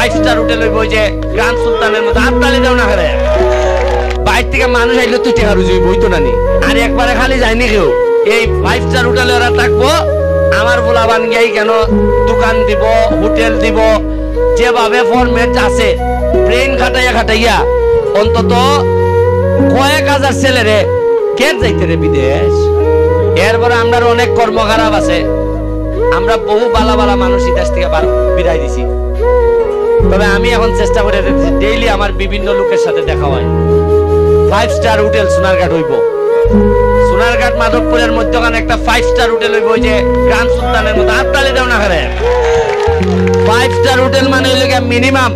5 star hotel হইব যে grand সুলতানের মতো আত্মালি দাও না করে বাইরে থেকে মানুষ আইলে তুই টাকা রুজি বইতো না নি আর একবারে খালি যায়নি কেউ এই 5 স্টার হোটেলে ওরা থাকবো আমার বলাবান গিয়ে কেন দোকান দিব হোটেল দিব যেভাবে ফরম্যাট আছে ব্রেন খাটাইয়া অন্তত কয়েক হাজার ছেলেরে কে যাইতে রে বিদেশ এরপরে আমরা অনেক কর্ম খারাপ আছে আমরা বহু বালা বালা মানুষ দেশ থেকে বিদায় দিছি তবে আমি এখন চেষ্টা করে ডেইলি আমার বিভিন্ন লোকের সাথে দেখা হয় 5 স্টার হোটেল সোনারঘাট হইব সোনারঘাট মাধবপুরের মধ্যখানে একটা 5 স্টার হোটেল হইব যে গ্রান্ড সুলতানের মতো আত্মালি দাও না করে 5 স্টার হোটেল মানে হইল মিনিমাম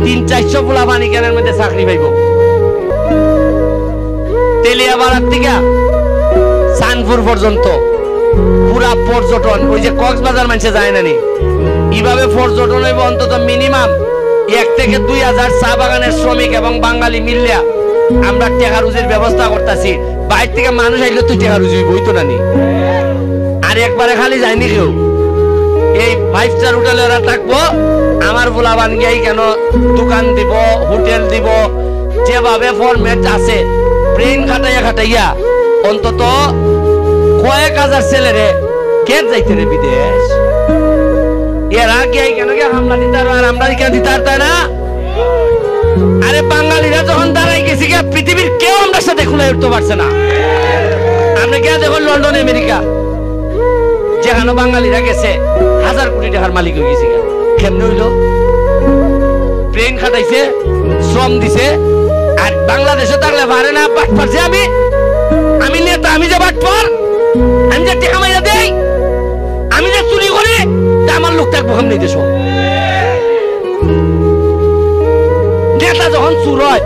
300-400 পোলা পানি কেনার মধ্যে চাকরি পাইব তেলিয়াবাড়ার থেকে সানপুর পর্যন্ত পুরা পর্যটন ওই যে কক্সবাজার মানুষে যায় না নি এইভাবে পর্যটন হইব অন্তত মিনিমাম 1 থেকে 2000 চা বাগানের শ্রমিক এবং বাঙালি মিলিয়া আমরা টাকা রুজির ব্যবস্থা করতেছি বাইরে থেকে মানুষ আইলে তুই টাকা রুজি বইতো না নি আর একবারে খালি যায়নি কেউ এই 5 স্টার হোটেলে ওরা থাকবো আমার বলাবান গিয়ে কেন দোকান দিব হোটেল দিব যেভাবে ফরম্যাট আছে ব্রেন খাটাইয়া অন্তত কয়েক হাজার ছেলেরে কে যাইতে রে বিদেশ এরা গিয়ে কেন হামলা দিতে আর আমরা কেন দিতে পারতাম না আরে বাঙালিরা যখন দাঁড়াই গেছি পৃথিবীর কেউ আমরা সাথে খুলে উঠতে পারছে না আমরা গিয়ে দেখো লন্ডন আমেরিকা যেখানে বাঙালিরা গেছে 1000 কোটি টাকার মালিক হয়ে গেছে কেমনে হইলো ব্রেন খাটাইছে শ্রম দিছে আর বাংলাদেশে থাকলে পারে না বাট পারছে আমি নেতা আমি যে বাট পার আমি যে টাকা মাইরা দেই আমি যে চুরি করি আমার লোক থাকবো কেমনি দেশ নেতা যখন চুর হয়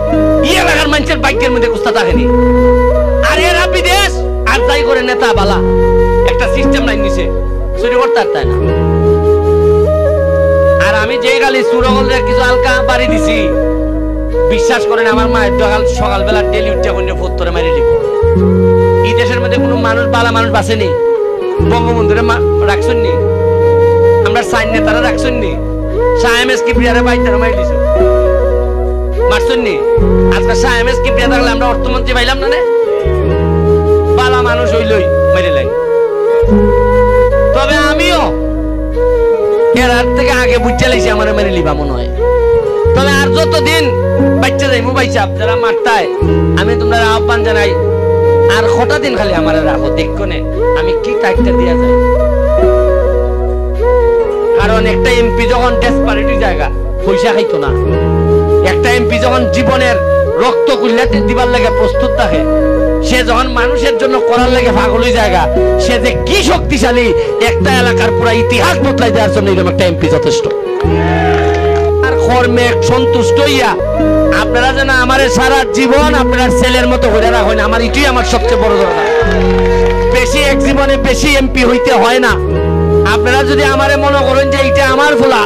এলাকার মানুষের বাইকের মধ্যে কুস্তা থাকেনি আর এরা বিদেশ আর যাই করে নেতা বালা একটা সিস্টেম লাইন নিছে চুরি করতে আর তাই না আর আমি যে গালি চুরগলের কিছু হালকা বাড়ি দিছি বিশ্বাস করেন আমার মায়ের সকালবেলা ডেলি উঠে কোন ফোত্তরে মারি দিব এই দেশের মধ্যে কোনো মানুষ বালা মানুষ বাঁচেনি বঙ্গবন্ধুরে রাখছেন নি আমরা সাইন নেতারা রাখছেন নি শাহেমেস কিবরিয়ারে বাইতারে মারি দিছো মারছেন নি আজকে শাহেমেস কিবরিয়া থাকলে আমরা অর্থমন্ত্রী পাইলাম না বালা মানুষ হইলই মেরে লাইন তবে আমিও এর থেকে আগে বুঝতে লাইছি আমার মেরে লিবা মনে হয় তবে আর যতদিন বাচ্চা যাইমু বাইচাপ যারা মারতায় আমি তোমরা আহ্বান জানাই আর কটা দিন খালি আমার রাখো দেখনে আমি কি টাইটটা দিয়া যায় কারণ একটা এমপি যখন ডেসপারেটি জায়গা পয়সা খাইতো না একটা এমপি যখন জীবনের রক্ত কুল্লাতে দিবার লাগে প্রস্তুত থাকে সে যখন মানুষের জন্য করার লাগে পাগল হয়ে জায়গা সে যে কি শক্তিশালী একটা এলাকার পুরো ইতিহাস বদলাই দেওয়ার জন্য এরকম একটা এমপি যথেষ্ট আর কর্মে সন্তুষ্ট হইয়া আপনারা যেন আমার সারা জীবন আপনার ছেলের মতো হয়ে রাখেন আমার এটাই আমার সবচেয়ে বড় দরকার বেশি এক জীবনে বেশি এমপি হইতে হয় না আপনারা যদি আমারে মনে করেন যে এটা আমার ভোলা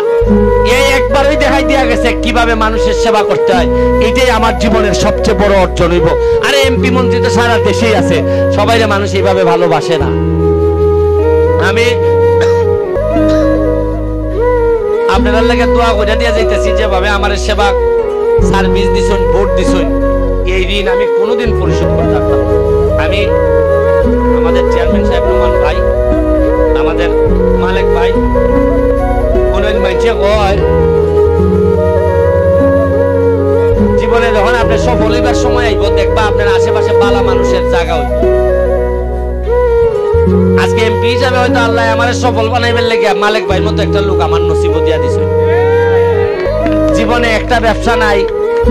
এই একবারই দেখাই দিয়া গেছে কিভাবে মানুষের সেবা করতে হয় এটাই আমার জীবনের সবচেয়ে বড় অর্জন হইব আরে এমপি মন্ত্রী তো সারা দেশেই আছে সবাইরে মানুষ এইভাবে ভালোবাসে না আমি আপনারা লাগে দোয়া করে দিয়া যাইতেছি যেভাবে আমার সেবা সার্ভিস দিছেন ভোট দিছেন এই ঋণ আমি কোনোদিন পরিশোধ করতে পারতাম আমি আমাদের চেয়ারম্যান সাহেব নোমান ভাই আমাদের মালিক ভাই অনেক মাইছে কয় জীবনে যখন আপনি সফল হইবার সময় আইব দেখবা আপনার আশেপাশে বালা মানুষের জায়গা হইব আজকে এমপি হিসাবে হয়তো আল্লাহ আমার সফল বানাইবার লেগে মালিক ভাইয়ের মতো একটা লোক আমার নসিব দিয়া দিছে জীবনে একটা ব্যবসা নাই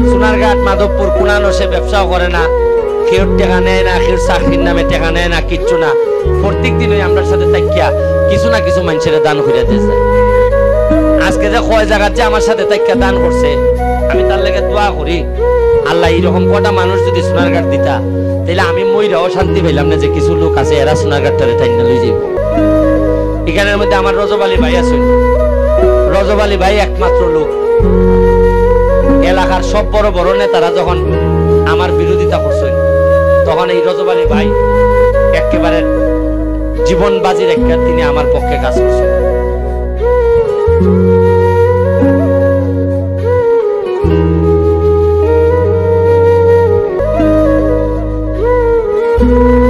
সোনারঘাট মাধবপুর কোনানো সে ব্যবসাও করে না কেউ টাকা নেয় না কেউ চাকরির নামে টাকা নেয় না কিচ্ছু না প্রত্যেক দিনই আমরা সাথে তাকিয়া কিছু না কিছু মানুষের দান করে দিয়েছে আজকে যে কয় জায়গার যে আমার সাথে তাকিয়া দান করছে আমি তার লেগে দোয়া করি আল্লাহ এইরকম কটা মানুষ যদি সোনারঘাট দিতা তাহলে আমি মইরাও শান্তি পাইলাম না যে কিছু লোক আছে এরা সোনারঘাটটারে টাইনা লই যাইব এখানের মধ্যে আমার রজব আলী ভাই আছেন রজব আলী ভাই একমাত্র লোক এলাকার সব বড় বড় নেতারা যখন আমার বিরোধিতা করছেন তখন এই রজব আলী ভাই একেবারে জীবন বাজি রেখে তিনি আমার পক্ষে কাজ করছেন না